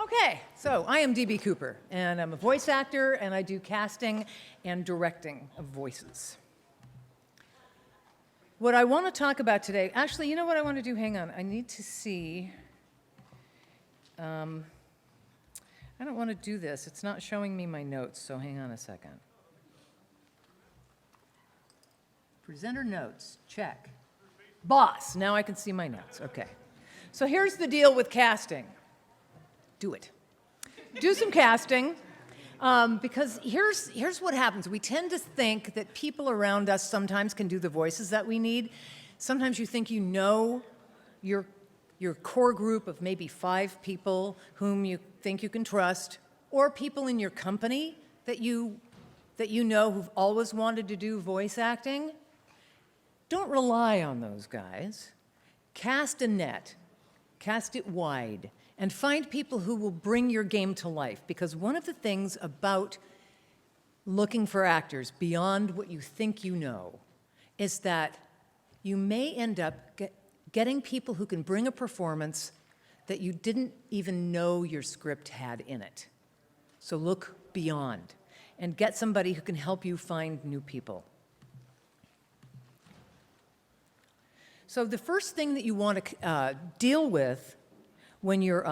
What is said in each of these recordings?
Okay, so I am DB Cooper, and I'm a voice actor, and I do casting and directing of voices. What I want to talk about today, actually, you know what I want to do? Hang on, I need to see. I don't want to do this. It's not showing me my notes, so hang on a second. Presenter notes, check. Boss, now I can see my notes, okay. So here's the deal with casting. Do it. Do some casting, because here's what happens. We tend to think that people around us sometimes can do the voices that we need. Sometimes you think you know your core group of maybe 5 people whom you think you can trust, or people in your company that you know who've always wanted to do voice acting. Don't rely on those guys. Cast a net, cast it wide, and find people who will bring your game to life. Because one of the things about looking for actors beyond what you think you know is that you may end up getting people who can bring a performance that you didn't even know your script had in it. So look beyond and get somebody who can help you find new people. So the first thing that you want to deal with when you're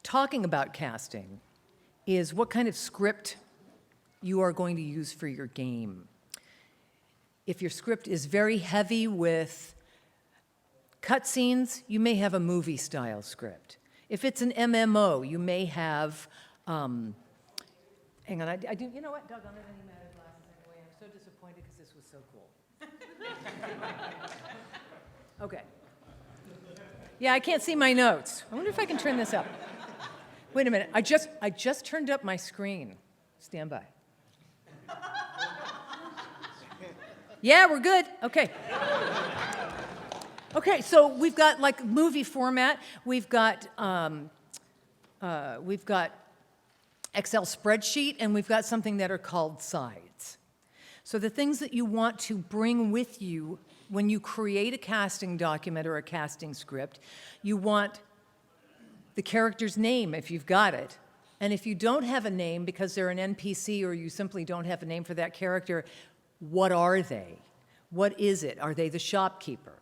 talking about casting is what kind of script you are going to use for your game. If your script is very heavy with cutscenes, you may have a movie-style script. If it's an MMO, you may have, hang on, I do, you know what, doggone it, I need my other glasses anyway. I'm so disappointed because this was so cool. Okay. Yeah, I can't see my notes. I wonder if I can turn this up. Wait a minute, I just turned up my screen. Stand by. Yeah, we're good, okay. Okay, so we've got like movie format. We've got Excel spreadsheet, and we've got something that are called sides. So the things that you want to bring with you when you create a casting document or a casting script, you want the character's name if you've got it. And if you don't have a name because they're an NPC or you simply don't have a name for that character, what are they? What is it? Are they the shopkeeper?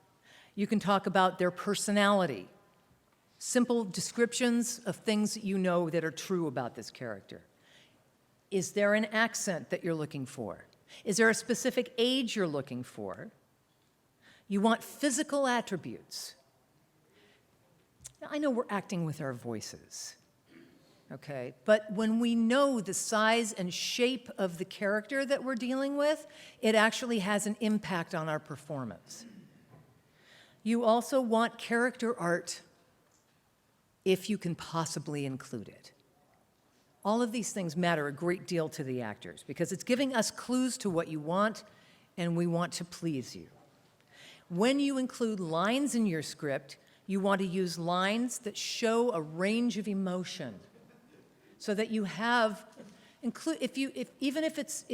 You can talk about their personality. Simple descriptions of things that you know that are true about this character. Is there an accent that you're looking for? Is there a specific age you're looking for? You want physical attributes. Now, I know we're acting with our voices, okay? But when we know the size and shape of the character that we're dealing with, it actually has an impact on our performance. You also want character art if you can possibly include it. All of these things matter a great deal to the actors because it's giving us clues to what you want, and we want to please you. When you include lines in your script, you want to use lines that show a range of emotion so that you have, even if it's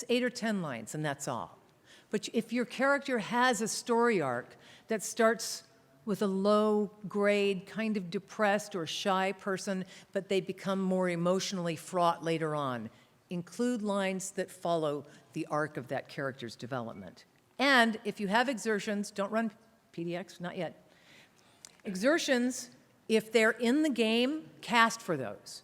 8 or 10 lines, and that's all. But if your character has a story arc that starts with a low-grade, kind of depressed or shy person, but they become more emotionally fraught later on, include lines that follow the arc of that character's development. And if you have exertions, don't run PDX, not yet. Exertions, if they're in the game, cast for those.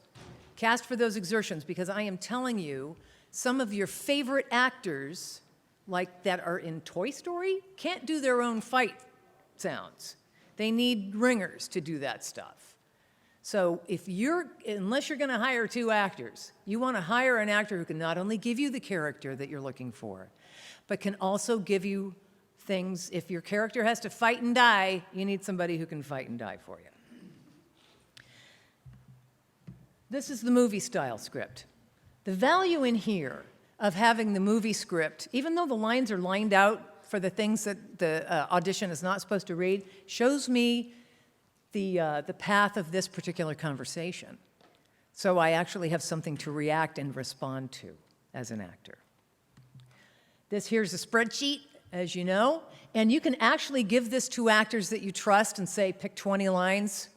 Cast for those exertions, because I am telling you, some of your favorite actors, like that are in Toy Story, can't do their own fight sounds. They need ringers to do that stuff. So unless you're gonna hire 2 actors, you wanna hire an actor who can not only give you the character that you're looking for, but can also give you things. If your character has to fight and die, you need somebody who can fight and die for you. This is the movie-style script. The value in here of having the movie script, even though the lines are lined out for the things that the audition is not supposed to read, shows me the path of this particular conversation. So I actually have something to react and respond to as an actor. This here's a spreadsheet, as you know, and you can actually give this to actors that you trust and say, pick 20 lines,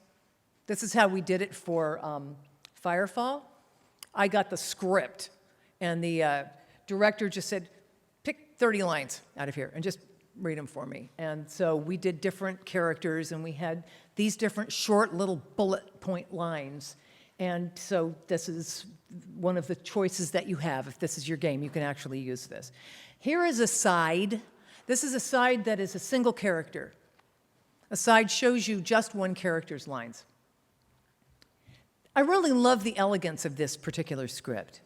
This is how we did it for Firefall. I got the script, and the director just said, pick 30 lines out of here and just read them for me. And so we did different characters, and we had these different short little bullet point lines. And so this is one of the choices that you have. If this is your game, you can actually use this. Here is a side. This is a side that is a single character. A side shows you just one character's lines. I really love the elegance of this particular script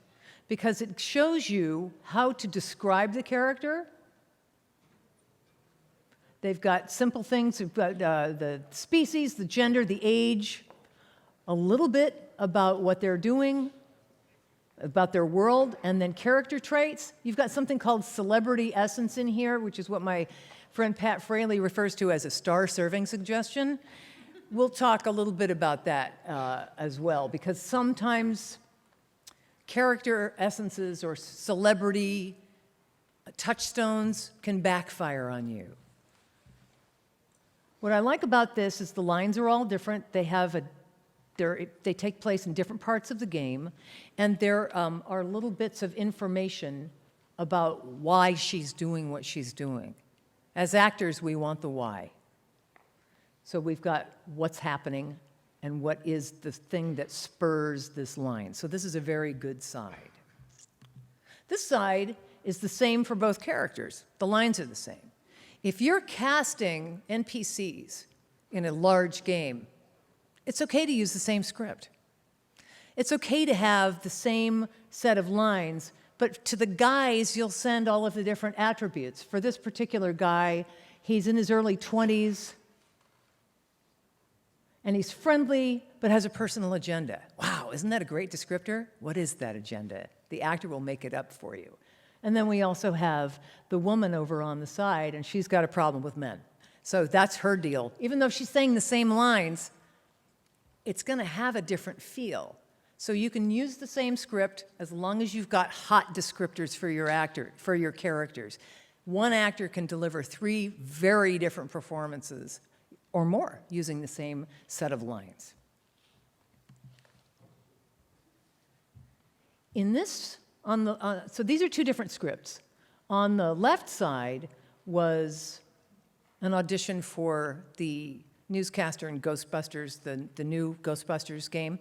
because it shows you how to describe the character. They've got simple things. They've got the species, the gender, the age, a little bit about what they're doing, about their world, and then character traits. You've got something called celebrity essence in here, which is what my friend Pat Fraley refers to as a star serving suggestion. We'll talk a little bit about that as well, because sometimes character essences or celebrity touchstones can backfire on you. What I like about this is the lines are all different. They take place in different parts of the game, and there are little bits of information about why she's doing what she's doing. As actors, we want the why. So we've got what's happening and what is the thing that spurs this line. So this is a very good side. This side is the same for both characters. The lines are the same. If you're casting NPCs in a large game, it's okay to use the same script. It's okay to have the same set of lines, but to the guys, you'll send all of the different attributes. For this particular guy, he's in his early 20s, and he's friendly, but has a personal agenda. Wow, isn't that a great descriptor? What is that agenda? The actor will make it up for you. And then we also have the woman over on the side, and she's got a problem with men. So that's her deal. Even though she's saying the same lines, it's going to have a different feel. So you can use the same script as long as you've got hot descriptors for your characters. One actor can deliver 3 very different performances or more using the same set of lines. In this, so these are 2 different scripts. On the left side was an audition for the newscaster in Ghostbusters, the new Ghostbusters game.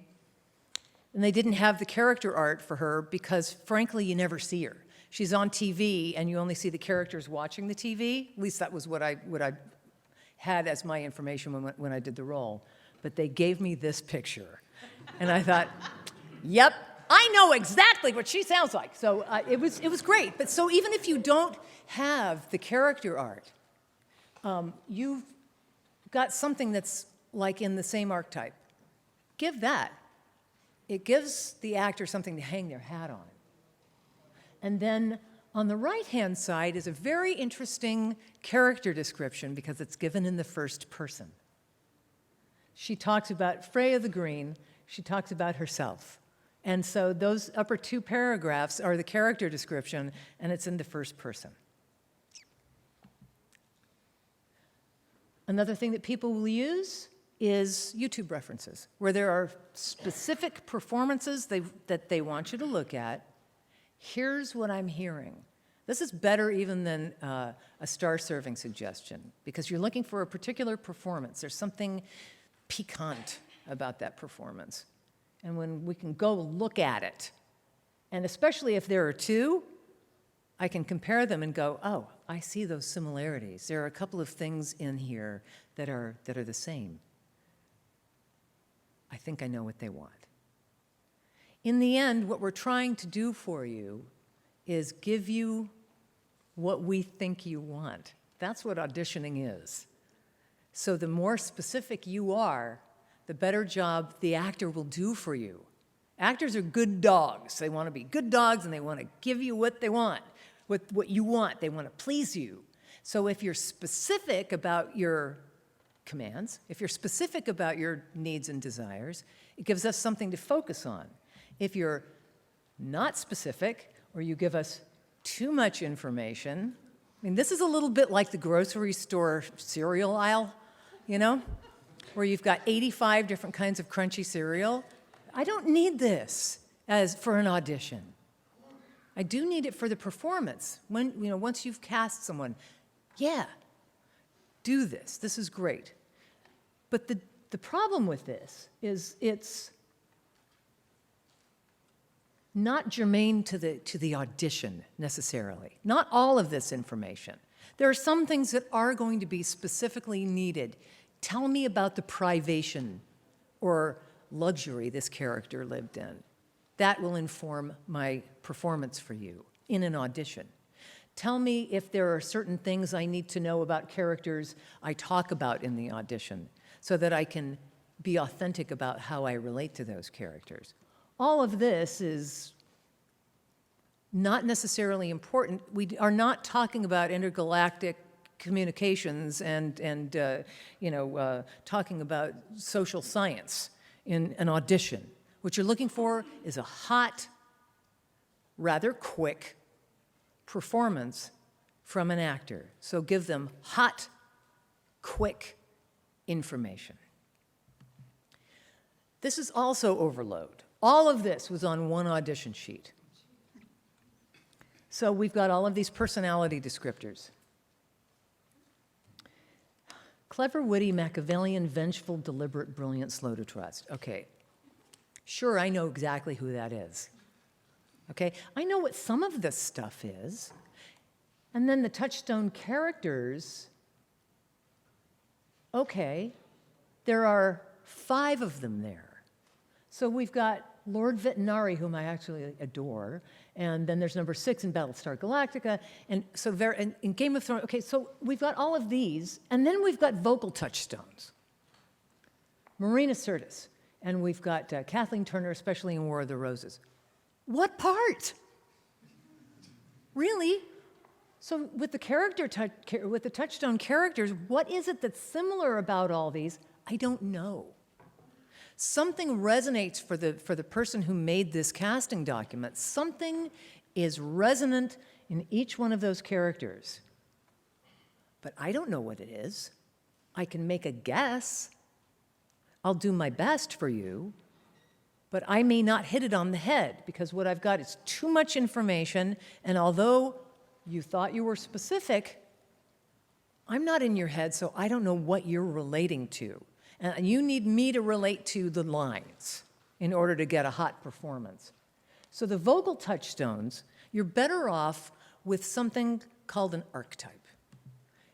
And they didn't have the character art for her because, frankly, you never see her. She's on TV, and you only see the characters watching the TV. At least that was what I had as my information when I did the role. But they gave me this picture. And I thought, yep, I know exactly what she sounds like. So it was great. But so even if you don't have the character art, you've got something that's like in the same archetype. Give that. It gives the actor something to hang their hat on. And then on the right-hand side is a very interesting character description because it's given in the first person. She talks about Freya the Green. She talks about herself. And so those upper 2 paragraphs are the character description, and it's in the first person. Another thing that people will use is YouTube references, where there are specific performances that they want you to look at. Here's what I'm hearing. This is better even than a star-serving suggestion, because you're looking for a particular performance. There's something piquant about that performance. And when we can go look at it, and especially if there are 2, I can compare them and go, oh, I see those similarities. There are a couple of things in here that are the same. I think I know what they want. In the end, what we're trying to do for you is give you what we think you want. That's what auditioning is. So the more specific you are, the better job the actor will do for you. Actors are good dogs. They want to be good dogs, and they want to give you what they want, what you want. They want to please you. So if you're specific about your commands, if you're specific about your needs and desires, it gives us something to focus on. If you're not specific, or you give us too much information, I mean, this is a little bit like the grocery store cereal aisle, you know? where you've got 85 different kinds of crunchy cereal. I don't need this as for an audition. I do need it for the performance. When, once you've cast someone, yeah, do this. This is great. But the problem with this is it's not germane to the audition necessarily. Not all of this information. There are some things that are going to be specifically needed. Tell me about the privation or luxury this character lived in. That will inform my performance for you in an audition. Tell me if there are certain things I need to know about characters I talk about in the audition so that I can be authentic about how I relate to those characters. All of this is not necessarily important. We are not talking about intergalactic communications and talking about social science in an audition. What you're looking for is a hot, rather quick performance from an actor. So give them hot, quick information. This is also overload. All of this was on one audition sheet. So we've got all of these personality descriptors. Clever, witty, Machiavellian, vengeful, deliberate, brilliant, slow to trust. Okay. Sure, I know exactly who that is. Okay? I know what some of this stuff is. And then the touchstone characters, okay, there are 5 of them there. So we've got Lord Vetinari, whom I actually adore, and then there's number 6 in Battlestar Galactica, and so in Game of Thrones. Okay, so we've got all of these, and then we've got vocal touchstones. Marina Sirtis, and we've got Kathleen Turner, especially in War of the Roses. What part? Really? So with the touchstone characters, what is it that's similar about all these? I don't know. Something resonates for the person who made this casting document. Something is resonant in each one of those characters. But I don't know what it is. I can make a guess. I'll do my best for you, but I may not hit it on the head because what I've got is too much information, and although you thought you were specific, I'm not in your head, so I don't know what you're relating to. And you need me to relate to the lines in order to get a hot performance. So the vocal touchstones, you're better off with something called an archetype.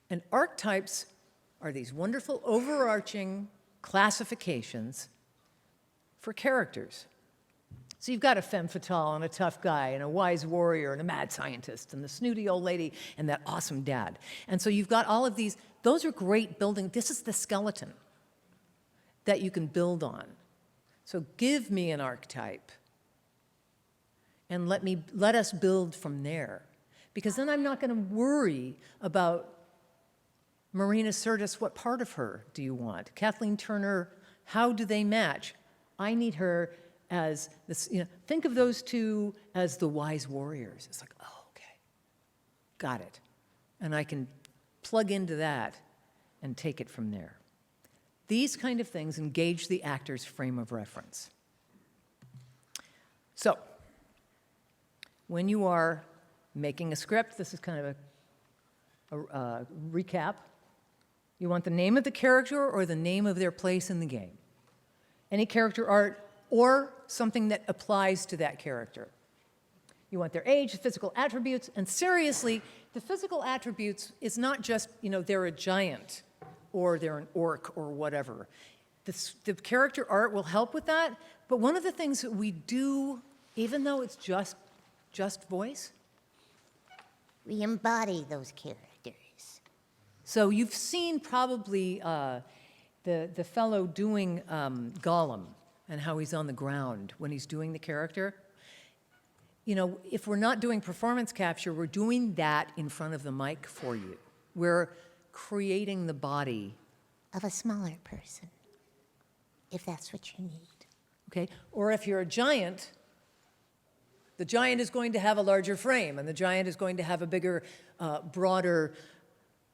And archetypes are these wonderful overarching classifications for characters. So you've got a femme fatale and a tough guy and a wise warrior and a mad scientist and the snooty old lady and that awesome dad. And so you've got all of these. Those are great building. This is the skeleton that you can build on. So give me an archetype and let us build from there. Because then I'm not going to worry about Marina Sirtis, what part of her do you want? Kathleen Turner, how do they match? I need her as this, think of those two as the wise warriors. It's like, oh, okay, got it. And I can plug into that and take it from there. These kind of things engage the actor's frame of reference. So, when you are making a script, this is kind of a recap. You want the name of the character or the name of their place in the game. Any character art or something that applies to that character. You want their age, physical attributes, and seriously, the physical attributes is not just, they're a giant or they're an orc or whatever. The character art will help with that, but one of the things that we do, even though it's just voice, we embody those characters. So you've seen probably the fellow doing Gollum and how he's on the ground when he's doing the character. If we're not doing performance capture, we're doing that in front of the mic for you. We're creating the body of a smaller person, if that's what you need. Okay? Or if you're a giant, the giant is going to have a larger frame, and the giant is going to have a bigger, broader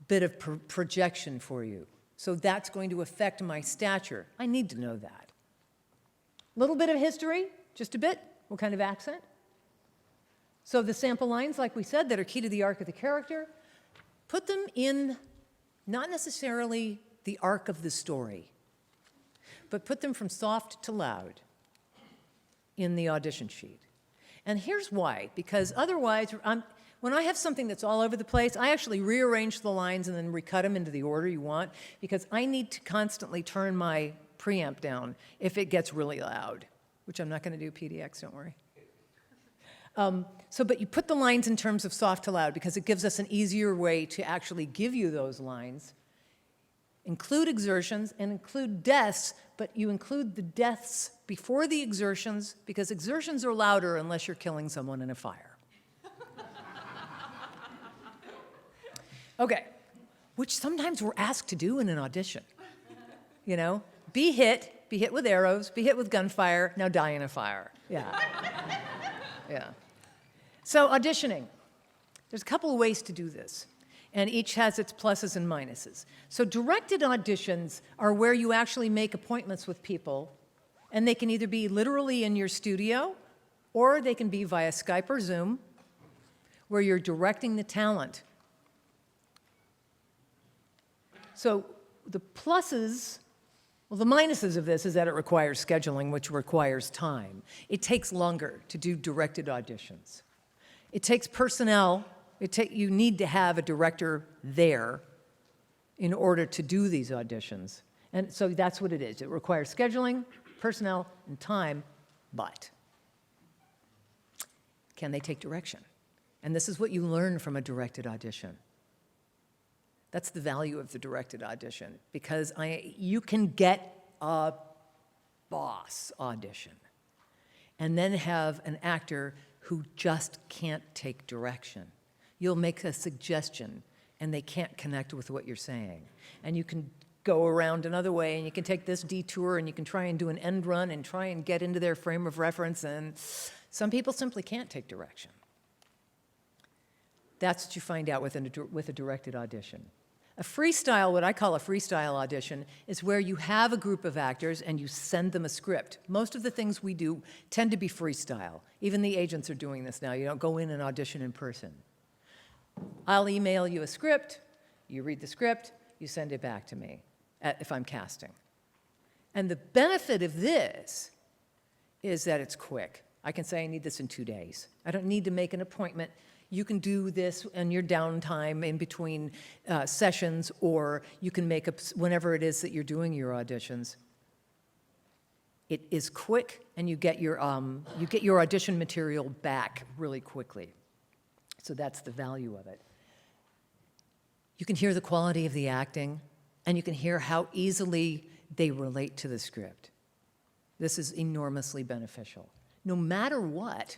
bit of projection for you. So that's going to affect my stature. I need to know that. Little bit of history, just a bit. What kind of accent? So the sample lines, like we said, that are key to the arc of the character, put them in not necessarily the arc of the story, but put them from soft to loud in the audition sheet. And here's why, because otherwise, when I have something that's all over the place, I actually rearrange the lines and then recut them into the order you want, because I need to constantly turn my preamp down if it gets really loud, which I'm not going to do PDX, don't worry. But you put the lines in terms of soft to loud because it gives us an easier way to actually give you those lines. Include exertions and include deaths, but you include the deaths before the exertions because exertions are louder unless you're killing someone in a fire. Okay, which sometimes we're asked to do in an audition. You know, be hit with arrows, be hit with gunfire, now die in a fire. Yeah. Yeah. So auditioning, there's a couple of ways to do this, and each has its pluses and minuses. So directed auditions are where you actually make appointments with people, and they can either be literally in your studio, or they can be via Skype or Zoom, where you're directing the talent. So the pluses, well, the minuses of this is that it requires scheduling, which requires time. It takes longer to do directed auditions. It takes personnel. You need to have a director there in order to do these auditions. And so that's what it is. It requires scheduling, personnel, and time, but can they take direction? And this is what you learn from a directed audition. That's the value of the directed audition, because you can get a boss audition and then have an actor who just can't take direction. You'll make a suggestion and they can't connect with what you're saying. And you can go around another way and you can take this detour and you can try and do an end run and try and get into their frame of reference, and some people simply can't take direction. That's what you find out with a directed audition. A freestyle, what I call a freestyle audition, is where you have a group of actors and you send them a script. Most of the things we do tend to be freestyle. Even the agents are doing this now. You don't go in and audition in person. I'll email you a script, you read the script, you send it back to me if I'm casting. And the benefit of this is that it's quick. I can say I need this in 2 days. I don't need to make an appointment. You can do this in your downtime in between sessions, or you can make up whenever it is that you're doing your auditions. It is quick, and you get your audition material back really quickly. So that's the value of it. You can hear the quality of the acting, and you can hear how easily they relate to the script. This is enormously beneficial. No matter what,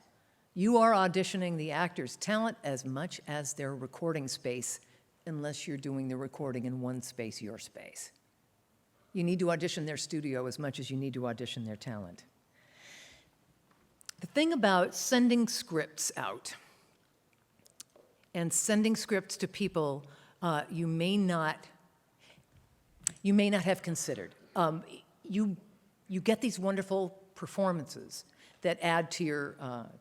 you are auditioning the actor's talent as much as their recording space, unless you're doing the recording in one space, your space. You need to audition their studio as much as you need to audition their talent. The thing about sending scripts out and sending scripts to people you may not have considered. You get these wonderful performances that add to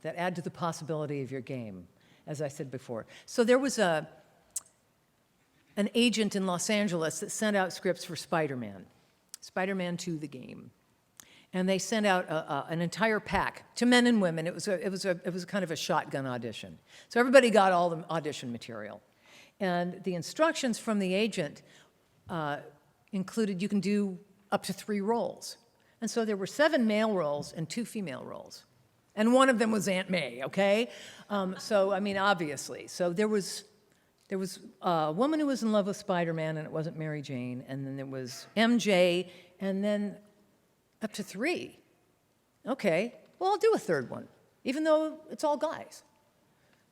the possibility of your game, as I said before. So there was an agent in Los Angeles that sent out scripts for Spider-Man 2, the game, and they sent out an entire pack to men and women. It was kind of a shotgun audition. So everybody got all the audition material, and the instructions from the agent included you can do up to 3 roles. And so there were 7 male roles and 2 female roles. And one of them was Aunt May, okay? So, I mean, obviously. So there was a woman who was in love with Spider-Man, and it wasn't Mary Jane. And then there was MJ, and then up to 3. Okay, well, I'll do a 3rd one, even though it's all guys.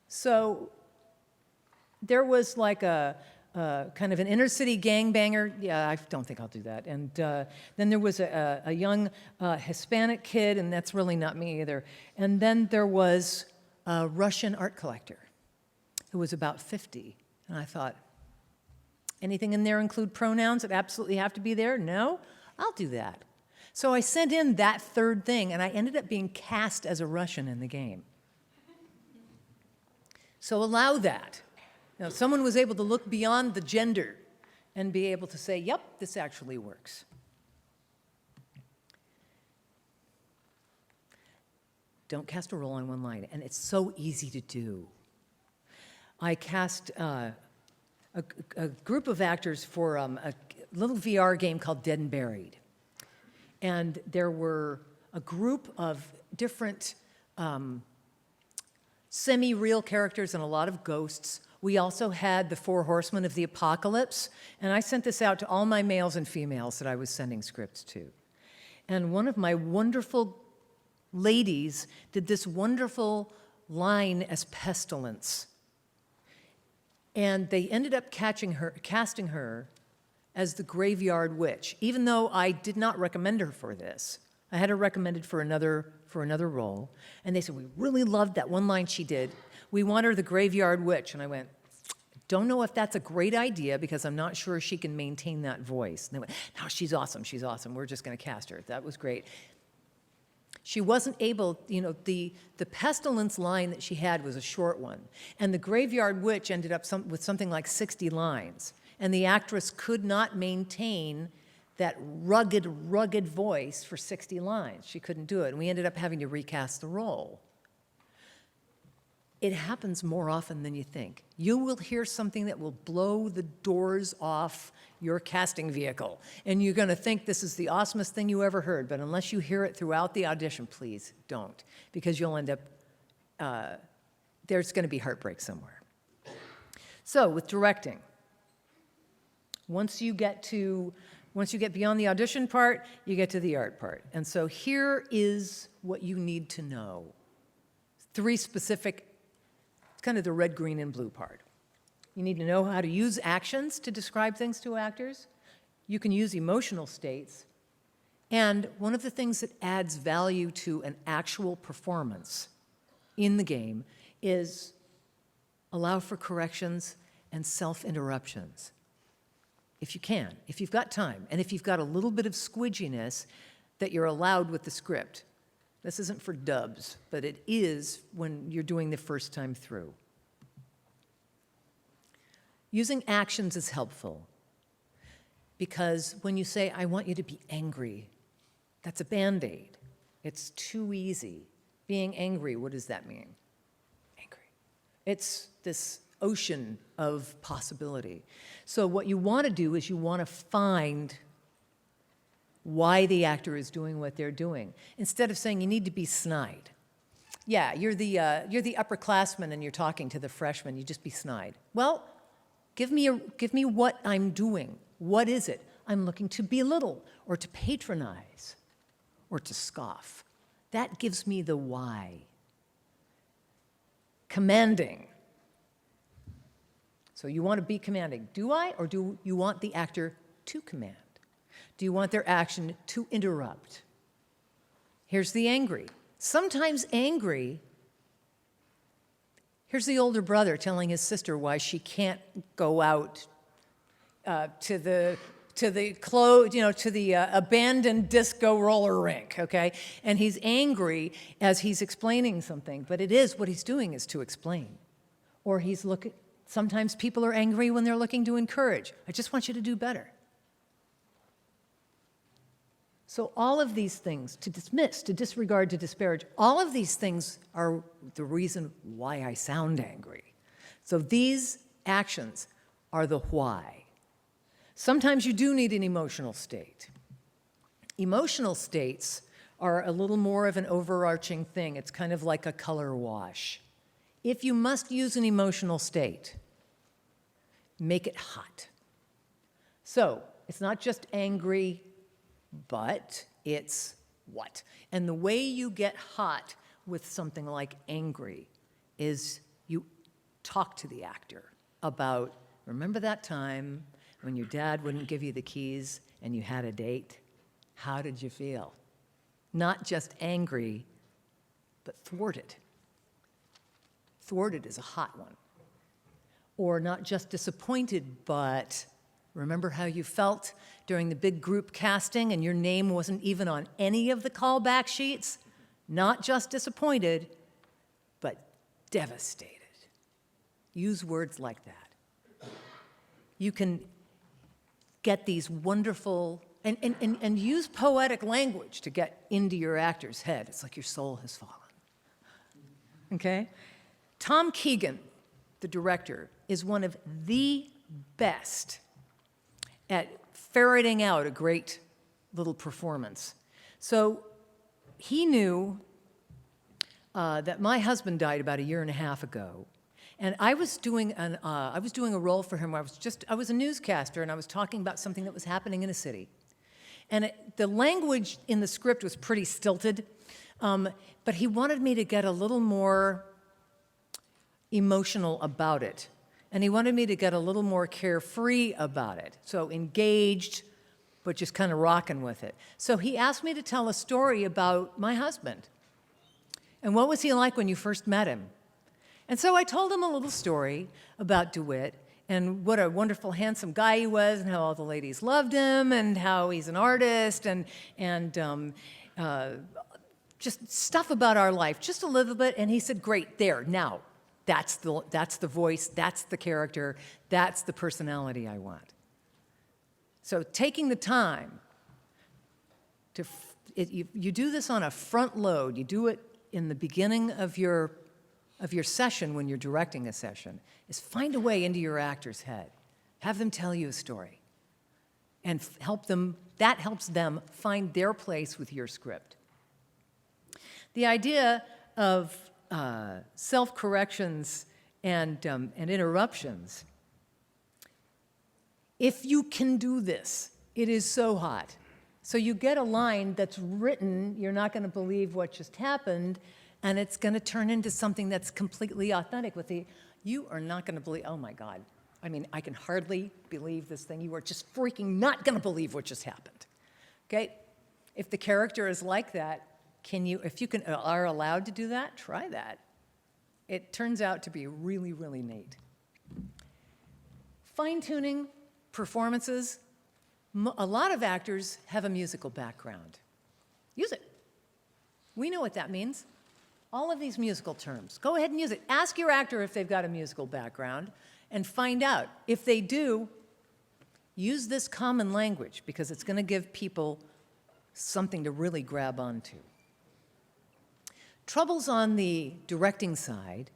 So there was like a kind of an inner-city gangbanger. Yeah, I don't think I'll do that. And then there was a young Hispanic kid, and that's really not me either. And then there was a Russian art collector who was about 50. And I thought, Anything in there include pronouns that absolutely have to be there? No? I'll do that. So I sent in that third thing, and I ended up being cast as a Russian in the game. So allow that. Now, someone was able to look beyond the gender and be able to say, yep, this actually works. Don't cast a role on one line, and it's so easy to do. I cast a group of actors for a little VR game called Dead and Buried. And there were a group of different semi-real characters and a lot of ghosts. We also had the 4 horsemen of the apocalypse, and I sent this out to all my males and females that I was sending scripts to. And one of my wonderful ladies did this wonderful line as Pestilence. And they ended up casting her as the Graveyard Witch, even though I did not recommend her for this. I had her recommended for another role. And they said, we really loved that one line she did. We want her the Graveyard Witch. And I went, don't know if that's a great idea because I'm not sure she can maintain that voice. And they went, no, she's awesome, she's awesome. We're just going to cast her. That was great. She wasn't able, the Pestilence line that she had was a short one. And the Graveyard Witch ended up with something like 60 lines. And the actress could not maintain that rugged voice for 60 lines. She couldn't do it. And we ended up having to recast the role. It happens more often than you think. You will hear something that will blow the doors off your casting vehicle. And you're going to think this is the awesomest thing you ever heard. But unless you hear it throughout the audition, please don't. Because you'll end up, there's going to be heartbreak somewhere. So with directing, once you get beyond the audition part, you get to the art part. And so here is what you need to know. 3 specific, it's kind of the red, green, and blue part. You need to know how to use actions to describe things to actors. You can use emotional states. And one of the things that adds value to an actual performance in the game is allow for corrections and self-interruptions. If you can, if you've got time, and if you've got a little bit of squidginess that you're allowed with the script. This isn't for dubs, but it is when you're doing the first time through. Using actions is helpful because when you say, I want you to be angry, that's a Band-Aid. It's too easy. Being angry, what does that mean? Angry. It's this ocean of possibility. So what you want to do is you want to find why the actor is doing what they're doing. Instead of saying you need to be snide. Yeah, you're the upperclassman and you're talking to the freshman, you just be snide. Well, give me what I'm doing. What is it? I'm looking to belittle or to patronize or to scoff. That gives me the why. Commanding. So you want to be commanding. Do I, or do you want the actor to command? Do you want their action to interrupt? Here's the angry. Sometimes angry, here's the older brother telling his sister why she can't go out to the abandoned disco roller rink, okay? And he's angry as he's explaining something, but it is what he's doing is to explain. Or he's looking. Sometimes people are angry when they're looking to encourage. I just want you to do better. So all of these things, to dismiss, to disregard, to disparage, all of these things are the reason why I sound angry. So these actions are the why. Sometimes you do need an emotional state. Emotional states are a little more of an overarching thing. It's kind of like a color wash. If you must use an emotional state, make it hot. So it's not just angry, but it's what? And the way you get hot with something like angry is you talk to the actor about, remember that time when your dad wouldn't give you the keys and you had a date? How did you feel? Not just angry, but thwarted. Thwarted is a hot one. Or not just disappointed, but Remember how you felt during the big group casting and your name wasn't even on any of the callback sheets? Not just disappointed, but devastated. Use words like that. You can get these wonderful, and use poetic language to get into your actor's head. It's like your soul has fallen. Okay? Tom Keegan, the director, is one of the best at ferreting out a great little performance. So he knew that my husband died about 1.5 years ago, and I was doing a role for him where I was a newscaster, and I was talking about something that was happening in a city. And the language in the script was pretty stilted, but he wanted me to get a little more emotional about it. And he wanted me to get a little more carefree about it. So engaged, but just kind of rocking with it. So he asked me to tell a story about my husband. And what was he like when you first met him? And so I told him a little story about DeWitt and what a wonderful, handsome guy he was, and how all the ladies loved him, and how he's an artist, and just stuff about our life, just a little bit. And he said, great, there, now. That's the voice, that's the character, that's the personality I want. So taking the time to, you do this on a front load, you do it in the beginning of your session when you're directing a session, is find a way into your actor's head. Have them tell you a story. And that helps them find their place with your script. The idea of self-corrections and interruptions. If you can do this, it is so hot. So you get a line that's written, you're not going to believe what just happened, and it's going to turn into something that's completely authentic you are not going to believe, oh my God. I mean, I can hardly believe this thing. You are just freaking not going to believe what just happened. Okay? If the character is like that, if you are allowed to do that, try that. It turns out to be really, really neat. Fine-tuning performances. A lot of actors have a musical background. Use it. We know what that means. All of these musical terms. Go ahead and use it. Ask your actor if they've got a musical background and find out. If they do, use this common language because it's going to give people something to really grab onto. Troubles on the directing side,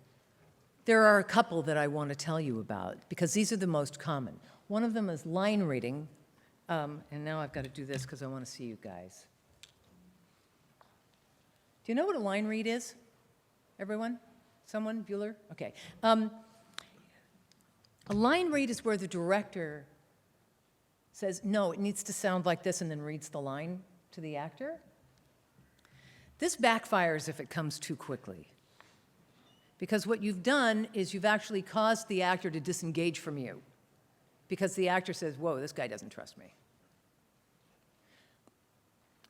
there are a couple that I want to tell you about because these are the most common. One of them is line reading, and now I've got to do this because I want to see you guys. Do you know what a line read is? Everyone? Someone? Bueller? Okay. A line read is where the director says, no, it needs to sound like this, and then reads the line to the actor. This backfires if it comes too quickly. Because what you've done is you've actually caused the actor to disengage from you. Because the actor says, whoa, this guy doesn't trust me.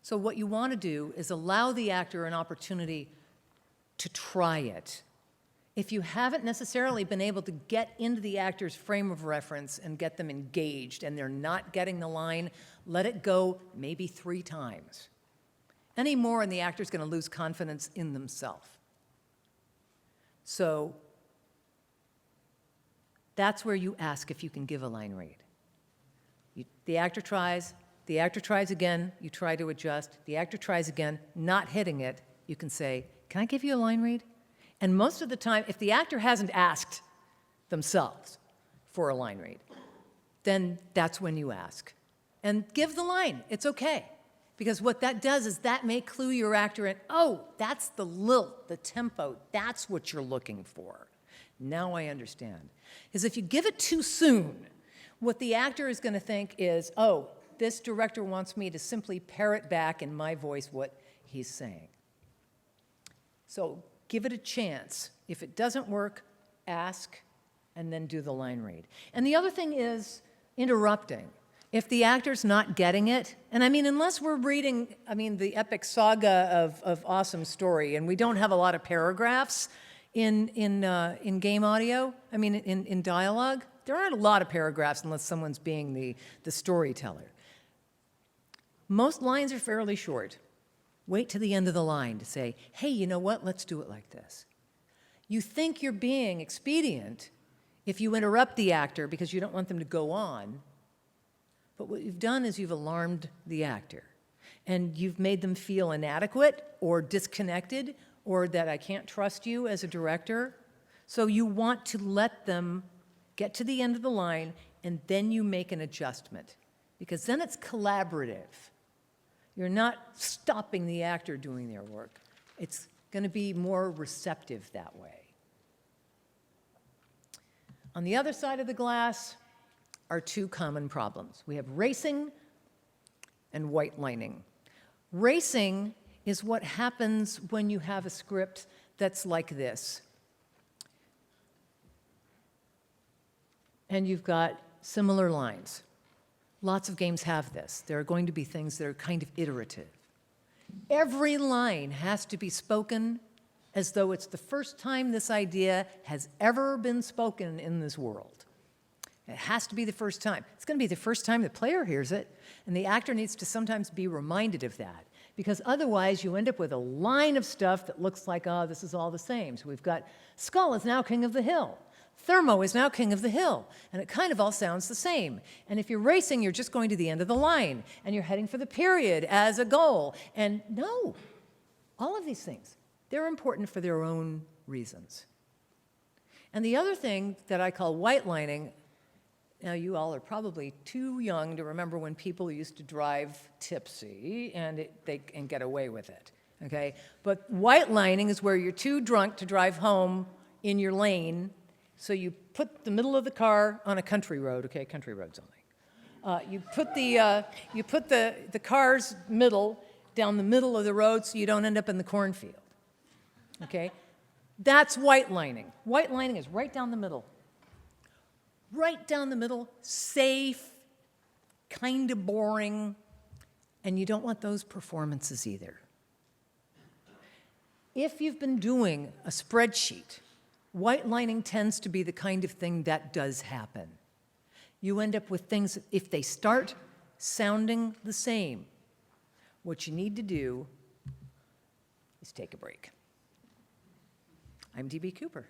So what you want to do is allow the actor an opportunity to try it. If you haven't necessarily been able to get into the actor's frame of reference and get them engaged and they're not getting the line, let it go maybe 3 times. Any more and the actor's going to lose confidence in themselves. So that's where you ask if you can give a line read. The actor tries again, you try to adjust, the actor tries again, not hitting it, you can say, can I give you a line read? And most of the time, if the actor hasn't asked themselves for a line read, then that's when you ask. And give the line, it's okay. Because what that does is that may clue your actor in, oh, that's the lilt, the tempo, that's what you're looking for. Now I understand. Because if you give it too soon, what the actor is going to think is, oh, this director wants me to simply parrot back in my voice what he's saying. So give it a chance. If it doesn't work, ask, and then do the line read. And the other thing is interrupting. If the actor's not getting it, and I mean, unless we're reading, the epic saga of awesome story, and we don't have a lot of paragraphs in game audio, in dialogue, there aren't a lot of paragraphs unless someone's being the storyteller. Most lines are fairly short. Wait to the end of the line to say, hey, you know what? Let's do it like this. You think you're being expedient if you interrupt the actor because you don't want them to go on. But what you've done is you've alarmed the actor. And you've made them feel inadequate or disconnected or that I can't trust you as a director. So you want to let them get to the end of the line and then you make an adjustment. Because then it's collaborative. You're not stopping the actor doing their work. It's going to be more receptive that way. On the other side of the glass are two common problems. We have racing and white lining. Racing is what happens when you have a script that's like this. And you've got similar lines. Lots of games have this. There are going to be things that are kind of iterative. Every line has to be spoken as though it's the first time this idea has ever been spoken in this world. It has to be the first time. It's going to be the first time the player hears it, and the actor needs to sometimes be reminded of that, because otherwise you end up with a line of stuff that looks like, oh, this is all the same. So we've got Skull is now king of the hill. Thermo is now king of the hill, and it kind of all sounds the same. And if you're racing, you're just going to the end of the line, and you're heading for the period as a goal. And no, all of these things, they're important for their own reasons. And the other thing that I call white lining, now you all are probably too young to remember when people used to drive tipsy and get away with it, okay? But white lining is where you're too drunk to drive home in your lane, so you put the middle of the car on a country road, okay, country roads only. You put the car's middle down the middle of the road so you don't end up in the cornfield, okay? That's white lining. White lining is right down the middle. Right down the middle, safe, kind of boring, and you don't want those performances either. If you've been doing a spreadsheet, white lining tends to be the kind of thing that does happen. You end up with things, if they start sounding the same, what you need to do is take a break. I'm D.B. Cooper.